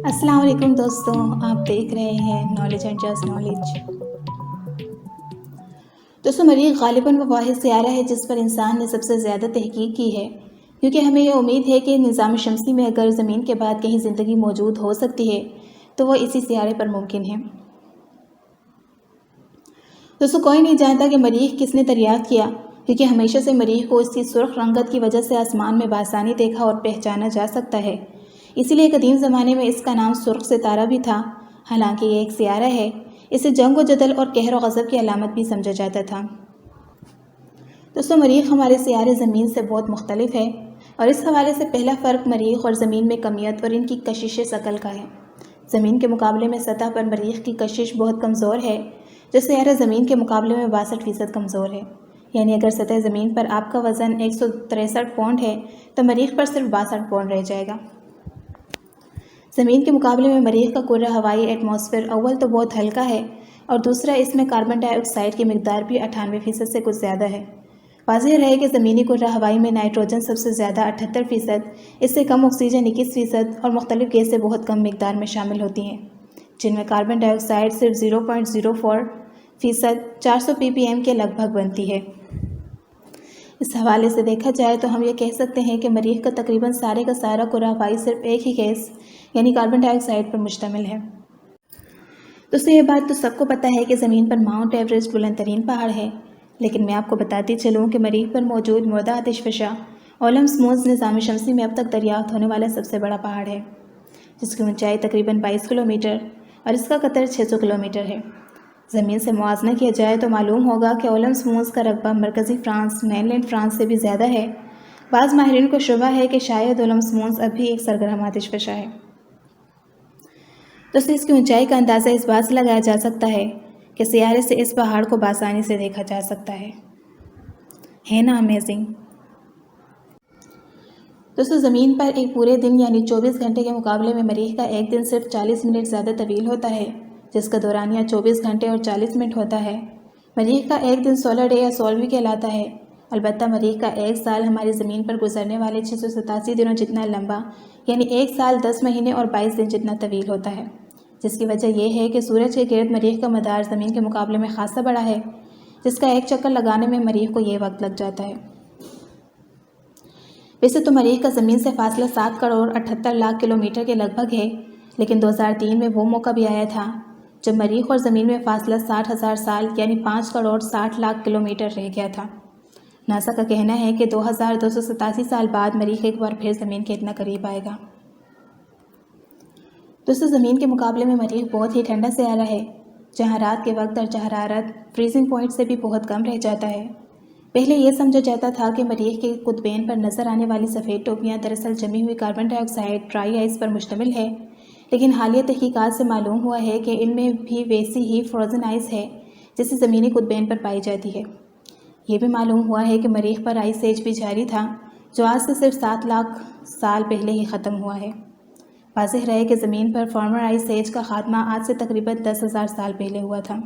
السلام علیکم دوستوں، آپ دیکھ رہے ہیں نالج اینڈ جسٹ نالج۔ دوستوں، مریخ غالباً وہ واحد سیارہ ہے جس پر انسان نے سب سے زیادہ تحقیق کی ہے، کیونکہ ہمیں یہ امید ہے کہ نظام شمسی میں اگر زمین کے بعد کہیں زندگی موجود ہو سکتی ہے تو وہ اسی سیارے پر ممکن ہے۔ دوستوں، کوئی نہیں جانتا کہ مریخ کس نے دریافت کیا، کیونکہ ہمیشہ سے مریخ کو اس کی سرخ رنگت کی وجہ سے آسمان میں بآسانی دیکھا اور پہچانا جا سکتا ہے۔ اسی لیے قدیم زمانے میں اس کا نام سرخ ستارہ بھی تھا۔ حالانکہ یہ ایک سیارہ ہے، اسے جنگ و جدل اور قہر و غضب کی علامت بھی سمجھا جاتا تھا۔ دوستوں، مریخ ہمارے سیارے زمین سے بہت مختلف ہے، اور اس حوالے سے پہلا فرق مریخ اور زمین میں کمیت اور ان کی کشش ثقل کا ہے۔ زمین کے مقابلے میں سطح پر مریخ کی کشش بہت کمزور ہے، جو سیارہ زمین کے مقابلے میں 62% کمزور ہے۔ یعنی اگر سطح زمین پر آپ کا وزن 163 پاؤنڈ ہے تو مریخ پر صرف 62 پاؤنڈ رہ جائے گا۔ زمین کے مقابلے میں مریخ کا کرہ ہوائی ایٹماسفیئر اول تو بہت ہلکا ہے، اور دوسرا اس میں کاربن ڈائی آکسائڈ کی مقدار بھی 98% سے کچھ زیادہ ہے۔ واضح رہے کہ زمینی کرہ ہوائی میں نائٹروجن سب سے زیادہ 78%، اس سے کم آکسیجن 21% اور مختلف گیسیں بہت کم مقدار میں شامل ہوتی ہیں، جن میں کاربن ڈائی آکسائڈ صرف 0.04%، 400 ppm کے لگ بھگ بنتی ہے۔ اس حوالے سے دیکھا جائے تو ہم یہ کہہ سکتے ہیں کہ مریخ کا تقریباً سارے کا سارا کرہ ہوائی صرف ایک ہی گیس یعنی کاربن ڈائی آکسائڈ پر مشتمل ہے۔ دوستوں، یہ بات تو سب کو پتہ ہے کہ زمین پر ماؤنٹ ایوریسٹ بلند ترین پہاڑ ہے، لیکن میں آپ کو بتاتی چلوں کہ مریخ پر موجود مردہ آتش فشاں اولمس مونز نظام شمسی میں اب تک دریافت ہونے والا سب سے بڑا پہاڑ ہے، جس کی اونچائی تقریباً 22 کلومیٹر اور اس کا قطر 600 کلومیٹر ہے۔ زمین سے موازنہ کیا جائے تو معلوم ہوگا کہ اولمس مونز کا رقبہ مرکزی فرانس، مین لینڈ فرانس سے بھی زیادہ ہے۔ بعض ماہرین کو شبہ ہے کہ شاید اولمس مونز اب بھی ایک سرگرم آتش فشاں ہے۔ دوستوں، اس کی اونچائی کا اندازہ اس بات سے لگایا جا سکتا ہے کہ سیارے سے اس پہاڑ کو بآسانی سے دیکھا جا سکتا ہے نا امیزنگ؟ دوستوں، زمین پر ایک پورے دن یعنی 24 گھنٹے کے مقابلے میں مریخ کا ایک دن صرف 40 منٹ زیادہ طویل ہوتا ہے، جس کا دورانیہ 24 گھنٹے اور 40 منٹ ہوتا ہے۔ مریخ کا ایک دن سولر ڈے یا سول بھی کہلاتا ہے۔ البتہ مریخ کا ایک سال ہماری زمین پر گزرنے والے 687 دنوں جتنا لمبا، یعنی ایک سال 10 مہینے اور 22 دن جتنا طویل ہوتا ہے، جس کی وجہ یہ ہے کہ سورج کے گرد مریخ کا مدار زمین کے مقابلے میں خاصا بڑا ہے، جس کا ایک چکر لگانے میں مریخ کو یہ وقت لگ جاتا ہے۔ ویسے تو مریخ کا زمین سے فاصلہ 7 کروڑ 78 لاکھ کلومیٹر کے لگ بھگ ہے، لیکن 2003 میں وہ موقع بھی آیا تھا جب مریخ اور زمین میں فاصلہ 60,000 سال یعنی 5 کروڑ 60 لاکھ کلومیٹر رہ گیا تھا۔ ناسا کا کہنا ہے کہ 2287 سال بعد مریخ ایک بار پھر زمین کے اتنا قریب آئے گا۔ دوستوں، زمین کے مقابلے میں مریخ بہت ہی ٹھنڈا سیارہ ہے، جہاں رات کے وقت درجہ حرارت فریزنگ پوائنٹ سے بھی بہت کم رہ جاتا ہے۔ پہلے یہ سمجھا جاتا تھا کہ مریخ کے قطبین پر نظر آنے والی سفید ٹوپیاں دراصل جمی ہوئی کاربن ڈائی آکسائڈ ڈرائی آئس پر مشتمل ہے، لیکن حالیہ تحقیقات سے معلوم ہوا ہے کہ ان میں بھی ویسی ہی فروزن آئس ہے جیسے زمینی قطبین پر پائی جاتی ہے۔ یہ بھی معلوم ہوا ہے کہ مریخ پر آئس ایج بھی جاری تھا، جو آج سے صرف 7 لاکھ سال پہلے ہی ختم ہوا ہے۔ واضح رہے کہ زمین پر فارمر آئس ایج کا خاتمہ آج سے تقریباً 10,000 سال پہلے ہوا تھا۔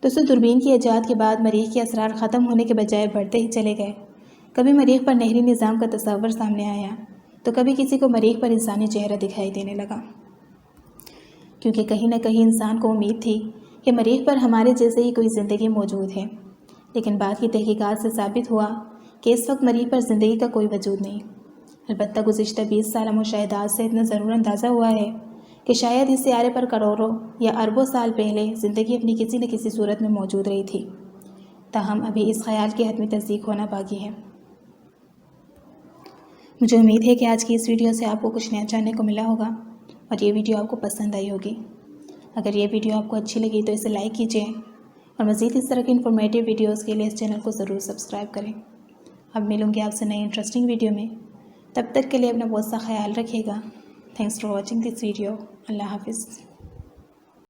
دوستوں، دوربین کی ایجاد کے بعد مریخ کے اسرار ختم ہونے کے بجائے بڑھتے ہی چلے گئے۔ کبھی مریخ پر نہری نظام کا تصور سامنے آیا تو کبھی کسی کو مریخ پر انسانی چہرہ دکھائی دینے لگا، کیونکہ کہیں نہ کہیں انسان کو امید تھی کہ مریخ پر ہمارے جیسے ہی کوئی زندگی موجود ہے، لیکن بعد کی تحقیقات سے ثابت ہوا کہ اس وقت مریخ پر زندگی کا کوئی وجود نہیں۔ البتہ گزشتہ 20 سالہ مشاہدات سے اتنا ضرور اندازہ ہوا ہے کہ شاید اس سیارے پر کروڑوں یا اربوں سال پہلے زندگی اپنی کسی نہ کسی صورت میں موجود رہی تھی، تاہم ابھی اس خیال کی حتمی تصدیق ہونا باقی ہے۔ مجھے امید ہے کہ آج کی اس ویڈیو سے آپ کو کچھ نیا جاننے کو ملا ہوگا اور یہ ویڈیو آپ کو پسند آئی ہوگی۔ اگر یہ ویڈیو آپ کو اچھی لگی تو اسے لائک کیجیے اور مزید اس طرح کی انفارمیٹیو ویڈیوز کے لیے اس چینل کو ضرور سبسکرائب کریں۔ اب ملوں گی آپ سے نئی انٹرسٹنگ ویڈیو میں، تب تک کے لیے اپنا بہت سا خیال رکھیے گا۔ Thanks for watching this video. اللہ حافظ۔